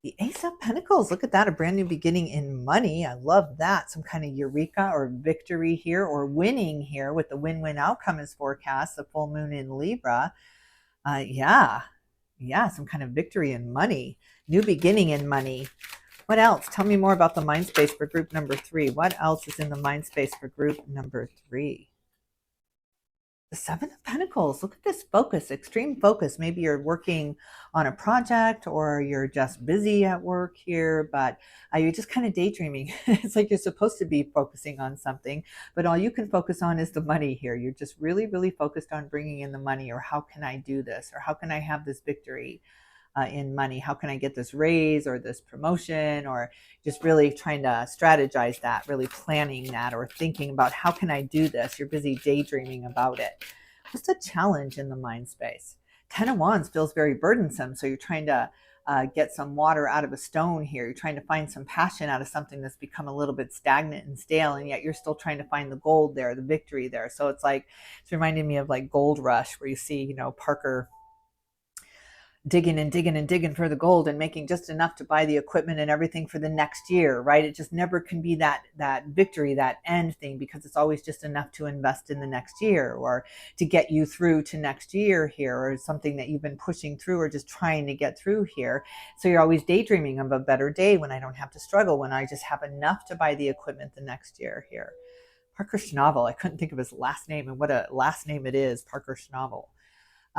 The Ace of Pentacles. Look at that. A brand new beginning in money. I love that. Some kind of eureka or victory here, or winning here with the win-win outcome is forecast. The full moon in Libra. Yeah, some kind of victory in money. New beginning in money. What else? Tell me more about the mind space for group number 3. What else is in the mind space for group number 3? The Seven of Pentacles. Look at this focus, extreme focus. Maybe you're working on a project or you're just busy at work here, but you're just kind of daydreaming. It's like you're supposed to be focusing on something, but all you can focus on is the money here. You're just really, really focused on bringing in the money, or how can I do this, or how can I have this victory in money? How can I get this raise or this promotion, or just really trying to strategize that, really planning that, or thinking about how can I do this? You're busy daydreaming about it. Just a challenge in the mind space. 10 of Wands feels very burdensome. So you're trying to get some water out of a stone here. You're trying to find some passion out of something that's become a little bit stagnant and stale, and yet you're still trying to find the gold there, the victory there. So it's reminding me of like Gold Rush, where you see, Parker digging and digging and digging for the gold and making just enough to buy the equipment and everything for the next year, right? It just never can be that victory, that end thing, because it's always just enough to invest in the next year, or to get you through to next year here, or something that you've been pushing through or just trying to get through here. So you're always daydreaming of a better day when I don't have to struggle, when I just have enough to buy the equipment the next year here. Parker Schnavel, I couldn't think of his last name, and what a last name it is, Parker Schnavel.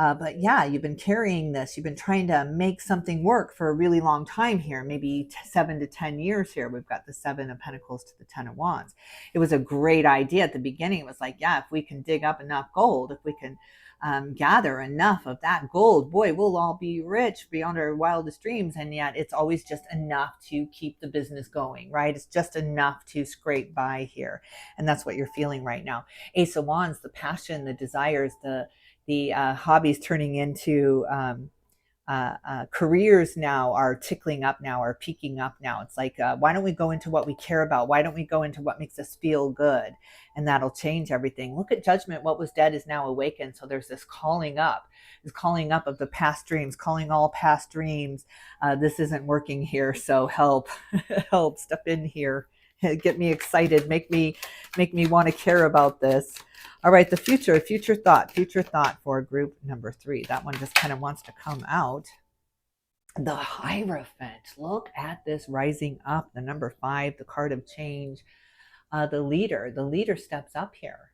But yeah, you've been carrying this. You've been trying to make something work for a really long time here, maybe 7 to 10 years here. We've got the 7 of Pentacles to the 10 of Wands. It was a great idea at the beginning. It was like, yeah, if we can dig up enough gold, if we can gather enough of that gold, boy, we'll all be rich beyond our wildest dreams. And yet it's always just enough to keep the business going, right? It's just enough to scrape by here. And that's what you're feeling right now. Ace of Wands, the passion, the desires, the hobbies turning into careers now, are tickling up now, are peaking up now. It's like, why don't we go into what we care about? Why don't we go into what makes us feel good? And that'll change everything. Look at Judgment. What was dead is now awakened. So there's this calling up of the past dreams, calling all past dreams. This isn't working here, so help, help, step in here. Get me excited, make me want to care about this. All right, the future thought for group number 3. That one just kind of wants to come out. The Hierophant. Look at this rising up. The number 5, the card of change. The leader steps up here.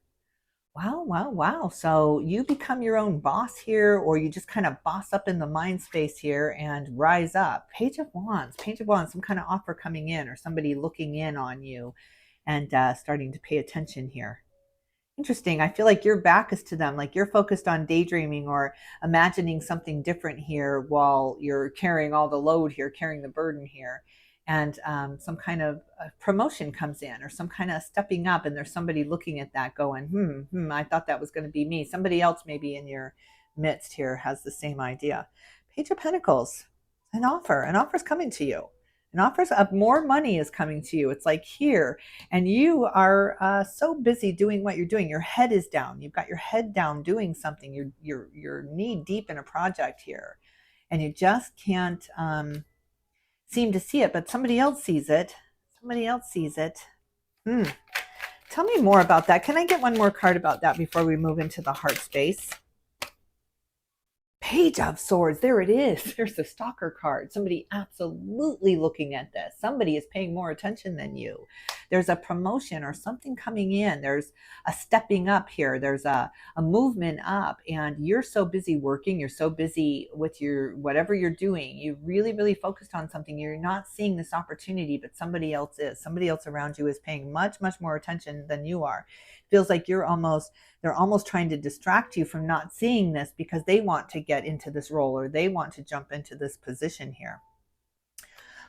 Wow. So you become your own boss here, or you just kind of boss up in the mind space here and rise up. Page of Wands, some kind of offer coming in, or somebody looking in on you and starting to pay attention here. Interesting. I feel like your back is to them, like you're focused on daydreaming or imagining something different here while you're carrying all the load here, carrying the burden here. And some kind of promotion comes in, or some kind of stepping up, and there's somebody looking at that going, I thought that was going to be me. Somebody else maybe in your midst here has the same idea. Page of Pentacles, an offer's coming to you. An offer of more money is coming to you. It's like here, and you are so busy doing what you're doing. Your head is down. You've got your head down doing something. You're knee deep in a project here, and you just can't seem to see it, but somebody else sees it. Tell me more about that. Can I get one more card about that before we move into the heart space? Page of Swords, there it is. There's the stalker card. Somebody absolutely looking at this. Somebody is paying more attention than you. There's a promotion or something coming in. There's a stepping up here. There's a movement up, and you're so busy working. You're so busy with your whatever you're doing. You really, really focused on something. You're not seeing this opportunity, but somebody else is. Somebody else around you is paying much, much more attention than you are. Feels like they're almost trying to distract you from not seeing this, because they want to get into this role, or they want to jump into this position here.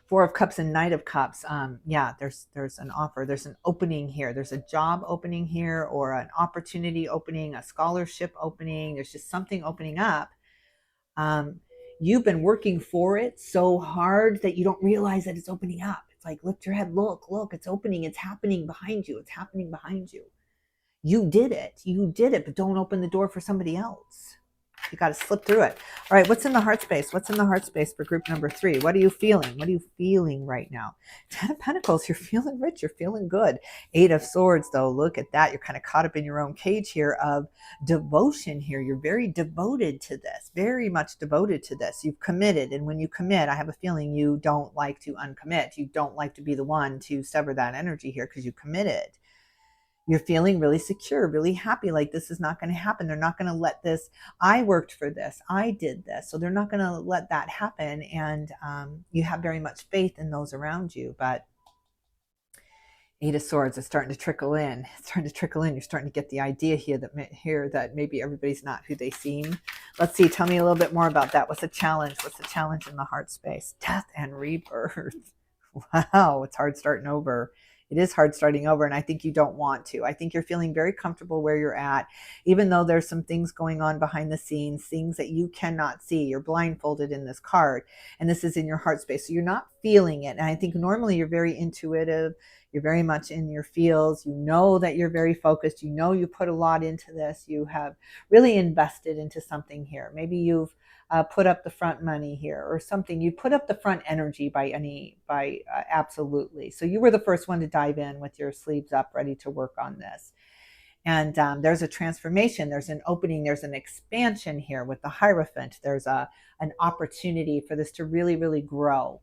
Four of Cups and Knight of Cups. Yeah, there's an offer. There's an opening here. There's a job opening here, or an opportunity opening, a scholarship opening. There's just something opening up. You've been working for it so hard that you don't realize that it's opening up. It's like, lift your head, look, it's opening. It's happening behind you. It's happening behind you. You did it, but don't open the door for somebody else. You got to slip through it. All right, what's in the heart space? What's in the heart space for group number 3? What are you feeling? What are you feeling right now? 10 of Pentacles, you're feeling rich. You're feeling good. 8 of Swords, though, look at that. You're kind of caught up in your own cage here of devotion here. You're very devoted to this, very much devoted to this. You've committed. And when you commit, I have a feeling you don't like to uncommit. You don't like to be the one to sever that energy here because you committed. You're feeling really secure, really happy, like this is not going to happen. They're not going to let this. I worked for this. I did this. So they're not going to let that happen. And you have very much faith in those around you. But 8 of Swords is starting to trickle in. It's starting to trickle in. You're starting to get the idea here that maybe everybody's not who they seem. Let's see. Tell me a little bit more about that. What's the challenge? What's the challenge in the heart space? Death and rebirth. Wow. It's hard starting over. It is hard starting over, and I think you don't want to. I think you're feeling very comfortable where you're at, even though there's some things going on behind the scenes, things that you cannot see. You're blindfolded in this card, and this is in your heart space, so you're not feeling it. And I think normally you're very intuitive. You're very much in your feels. You know that you're very focused. You know you put a lot into this. You have really invested into something here. Maybe you've put up the front money here or something. You put up the front energy absolutely. So you were the first one to dive in with your sleeves up, ready to work on this. And there's a transformation, there's an opening, there's an expansion here with the Hierophant. There's an opportunity for this to really, really grow.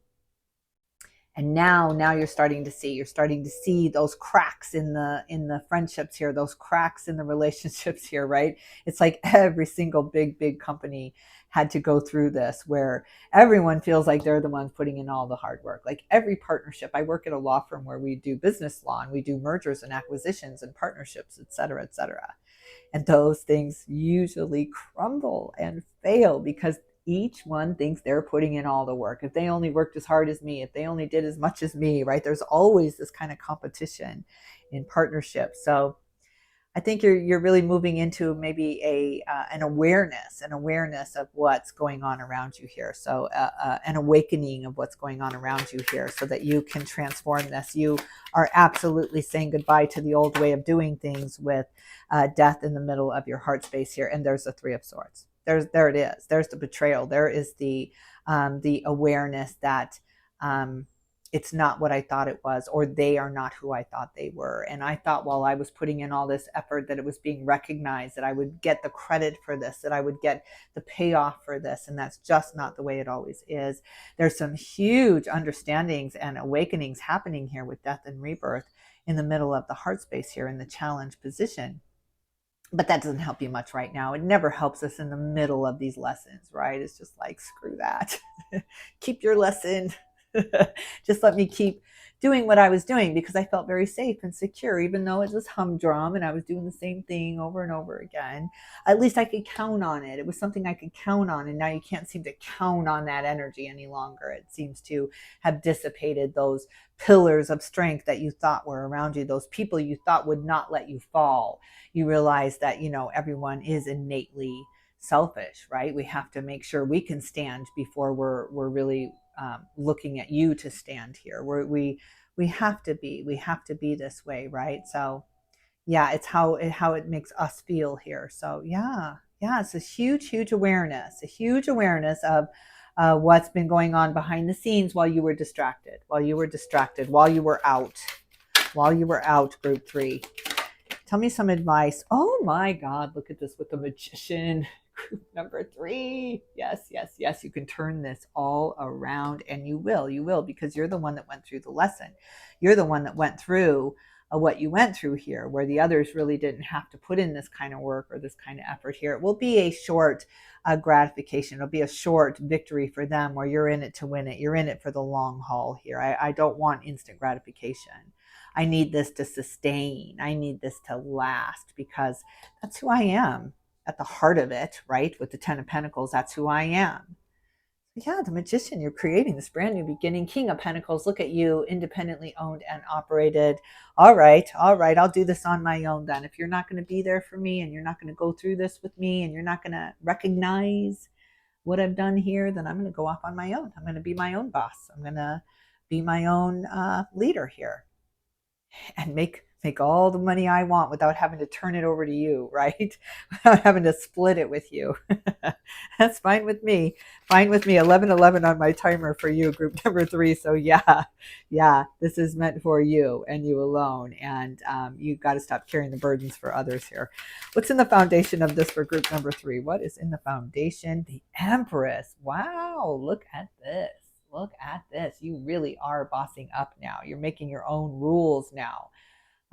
And now you're starting to see those cracks in the friendships here, those cracks in the relationships here, right? It's like every single big company had to go through this, where everyone feels like they're the ones putting in all the hard work. Like every partnership, I work at a law firm where we do business law and we do mergers and acquisitions and partnerships, et cetera, et cetera. And those things usually crumble and fail because each one thinks they're putting in all the work. If they only worked as hard as me, if they only did as much as me, right? There's always this kind of competition in partnerships. So I think you're really moving into maybe an awareness of what's going on around you here. So an awakening of what's going on around you here, so that you can transform this. You are absolutely saying goodbye to the old way of doing things with death in the middle of your heart space here. And there's the 3 of Swords. There it is. There's the betrayal. There is the awareness that it's not what I thought it was, or they are not who I thought they were. And I thought while I was putting in all this effort that it was being recognized, that I would get the credit for this, that I would get the payoff for this. And that's just not the way it always is. There's some huge understandings and awakenings happening here with death and rebirth in the middle of the heart space here in the challenge position. But that doesn't help you much right now. It never helps us in the middle of these lessons, right? It's just like, screw that. Keep your lesson. Just let me keep doing what I was doing, because I felt very safe and secure, even though it was humdrum and I was doing the same thing over and over again. At least I could count on it. It was something I could count on. And now you can't seem to count on that energy any longer. It seems to have dissipated those pillars of strength that you thought were around you, those people you thought would not let you fall. You realize that, everyone is innately selfish, right? We have to make sure we can stand before we're really looking at you to stand here. We have to be this way, right? So yeah, it's how it makes us feel here. So yeah, it's a huge awareness, of what's been going on behind the scenes while you were distracted, while you were out, group 3. Tell me some advice. Oh my God, look at this with the Magician. Group number 3. Yes. You can turn this all around, and you will, because you're the one that went through the lesson. You're the one that went through what you went through here, where the others really didn't have to put in this kind of work or this kind of effort here. It will be a short gratification. It'll be a short victory for them, where you're in it to win it. You're in it for the long haul here. I don't want instant gratification. I need this to sustain. I need this to last, because that's who I am at the heart of it, right? With the 10 of Pentacles, that's who I am. Yeah, the Magician, you're creating this brand new beginning. King of Pentacles, look at you, independently owned and operated. All right, I'll do this on my own then. If you're not going to be there for me and you're not going to go through this with me and you're not going to recognize what I've done here, then I'm going to go off on my own. I'm going to be my own boss. I'm going to be my own leader here and make all the money I want without having to turn it over to you, right? Without having to split it with you. That's fine with me. Fine with me. 11:11 on my timer for you, group number 3. So yeah, this is meant for you and you alone. And you got to stop carrying the burdens for others here. What's in the foundation of this for group number 3? What is in the foundation? The Empress. Wow, look at this. Look at this. You really are bossing up now. You're making your own rules now.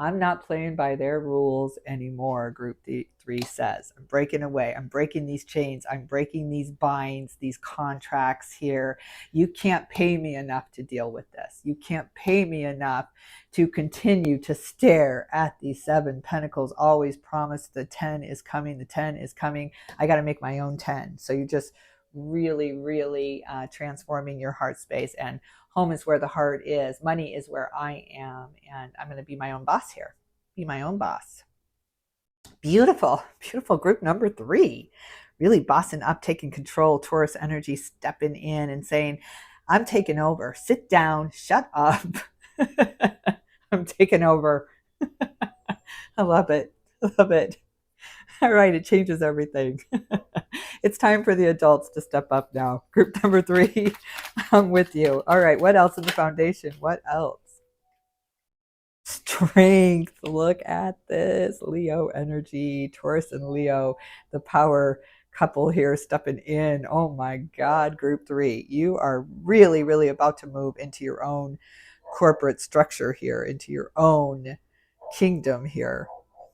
I'm not playing by their rules anymore, group 3 says. I'm breaking away. I'm breaking these chains. I'm breaking these binds, these contracts here. You can't pay me enough to deal with this. You can't pay me enough to continue to stare at these 7 pentacles. Always promise the 10 is coming. The 10 is coming. I got to make my own 10. So you just really transforming your heart space. And home is where the heart is. Money is where I am. And I'm going to be my own boss here. Be my own boss. Beautiful, beautiful group number 3. Really bossing up, taking control. Taurus energy stepping in and saying, I'm taking over. Sit down. Shut up. I'm taking over. I love it. I love it. All right, it changes everything. It's time for the adults to step up now. Group number 3, I'm with you. All right, what else in the foundation? What else? Strength. Look at this. Leo energy, Taurus and Leo, the power couple here stepping in. Oh my God, group 3. You are really about to move into your own corporate structure here, into your own kingdom here.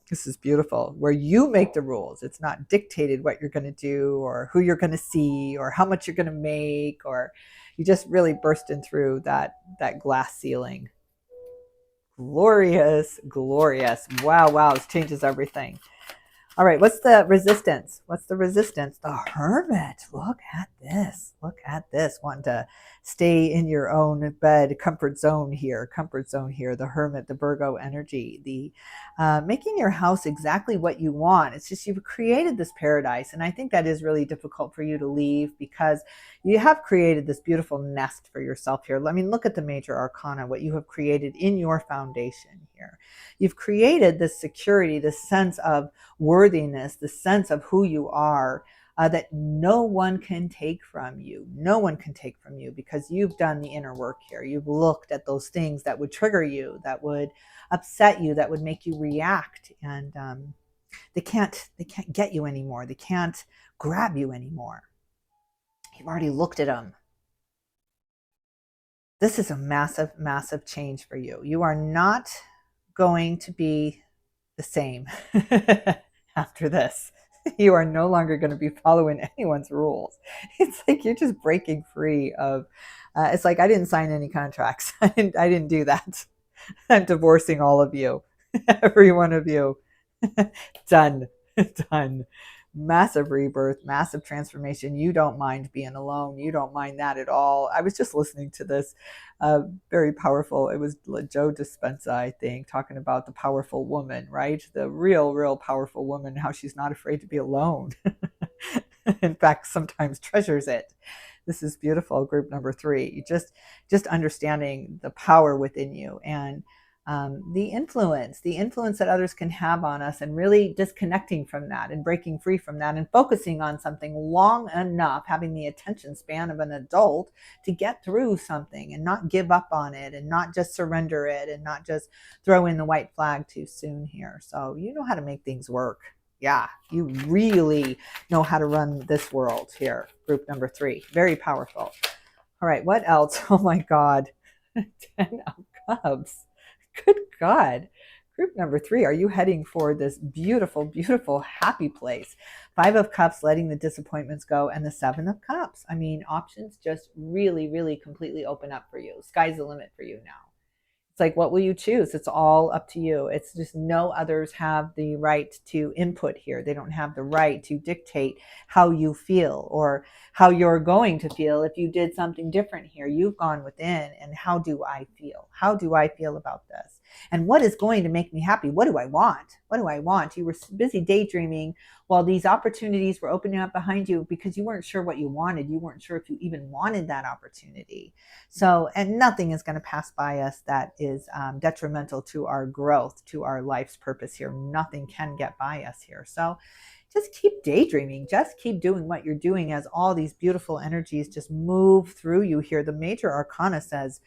This is beautiful, where you make the rules. It's not dictated what you're going to do or who you're going to see or how much you're going to make, or you just really bursting through that glass ceiling. Glorious. Wow, this changes everything. All right, what's the resistance? The Hermit. Look at this. Wanting to stay in your own bed, comfort zone here. The Hermit, the Virgo energy, the making your house exactly what you want. It's just you've created this paradise, and I think that is really difficult for you to leave because you have created this beautiful nest for yourself here. I mean, look at the major arcana, what you have created in your foundation here. You've created this security, this sense of worthiness, the sense of who you are, that no one can take from you. No one can take from you because you've done the inner work here. You've looked at those things that would trigger you, that would upset you, that would make you react, and they can't get you anymore. They can't grab you anymore. You've already looked at them. This is a massive change for you. You are not going to be the same after this. You are no longer going to be following anyone's rules. It's like you're just breaking free of, it's like, I didn't sign any contracts. I didn't do that. I'm divorcing all of you, every one of you. Done. Massive rebirth, massive transformation. You don't mind being alone. You don't mind that at all. I was just listening to this very powerful, it was Joe Dispenza, I think, talking about the powerful woman, right? The real powerful woman, how she's not afraid to be alone. In fact, sometimes treasures it. This is beautiful, group number 3. You just understanding the power within you and the influence that others can have on us, and really disconnecting from that and breaking free from that and focusing on something long enough, having the attention span of an adult to get through something and not give up on it and not just surrender it and not just throw in the white flag too soon here. So you know how to make things work. Yeah, you really know how to run this world here, group number 3. Very powerful. All right, what else? Oh my God. 10 of Cups. Good God. Group number 3, are you heading for this beautiful, happy place? 5 of Cups, letting the disappointments go, and the 7 of Cups. I mean, options just really completely open up for you. Sky's the limit for you now. It's like, what will you choose? It's all up to you. It's just no others have the right to input here. They don't have the right to dictate how you feel or how you're going to feel if you did something different here. You've gone within, and how do I feel? How do I feel about this? And what is going to make me happy? What do I want? What do I want? You were busy daydreaming while these opportunities were opening up behind you because you weren't sure what you wanted. You weren't sure if you even wanted that opportunity. So, and nothing is going to pass by us that is detrimental to our growth, to our life's purpose here. Nothing can get by us here. So just keep daydreaming. Just keep doing what you're doing as all these beautiful energies just move through you here. The major arcana says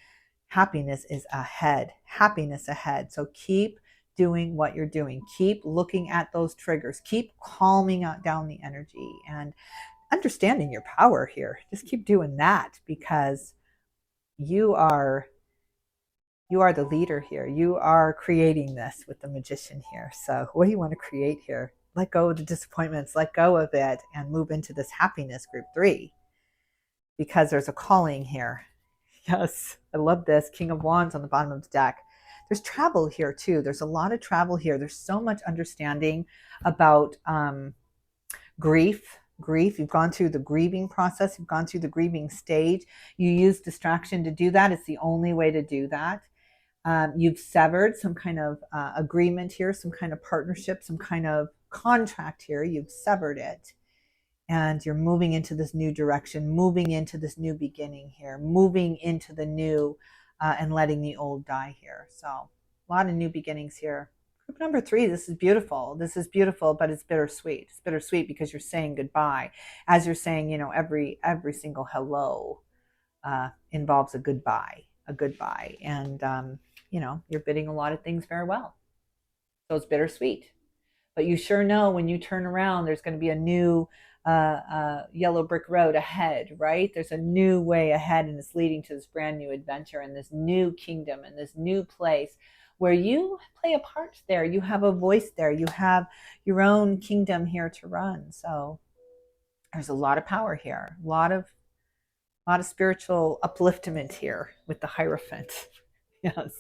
happiness is ahead. Happiness ahead. So keep doing what you're doing. Keep looking at those triggers. Keep calming down the energy and understanding your power here. Just keep doing that, because you are the leader here. You are creating this with the Magician here. So what do you want to create here? Let go of the disappointments, let go of it, and move into this happiness, group 3, because there's a calling here. Yes, I love this. King of Wands on the bottom of the deck. There's travel here too. There's a lot of travel here. There's so much understanding about grief. You've gone through the grieving process. You've gone through the grieving stage. You use distraction to do that. It's the only way to do that. You've severed some kind of agreement here, some kind of partnership, some kind of contract here. You've severed it. And you're moving into this new direction, moving into this new beginning here, moving into the new and letting the old die here. So a lot of new beginnings here. Group number 3, this is beautiful. This is beautiful, but it's bittersweet. It's bittersweet because you're saying goodbye. As you're saying, every single hello involves a goodbye. And, you're bidding a lot of things farewell. So it's bittersweet. But you sure know when you turn around, there's going to be a new yellow brick road ahead, right? There's a new way ahead, and it's leading to this brand new adventure and this new kingdom and this new place where you play a part there. You have a voice there. You have your own kingdom here to run. So there's a lot of power here, a lot of spiritual upliftment here with the Hierophant. Yes.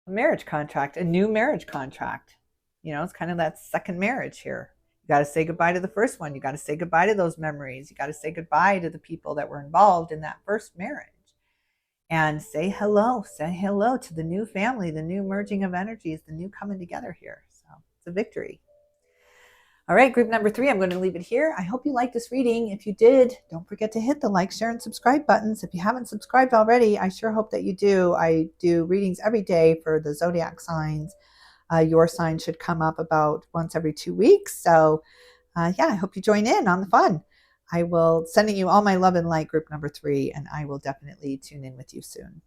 A marriage contract, a new marriage contract. It's kind of that second marriage here. You got to say goodbye to the first one. You got to say goodbye to those memories. You got to say goodbye to the people that were involved in that first marriage. And say hello to the new family, the new merging of energies, the new coming together here. So it's a victory. All right, group number 3, I'm going to leave it here. I hope you liked this reading. If you did, don't forget to hit the like, share, and subscribe buttons. If you haven't subscribed already, I sure hope that you do. I do readings every day for the zodiac signs. Your sign should come up about once every 2 weeks. So I hope you join in on the fun. I will sending you all my love and light, group number 3, and I will definitely tune in with you soon.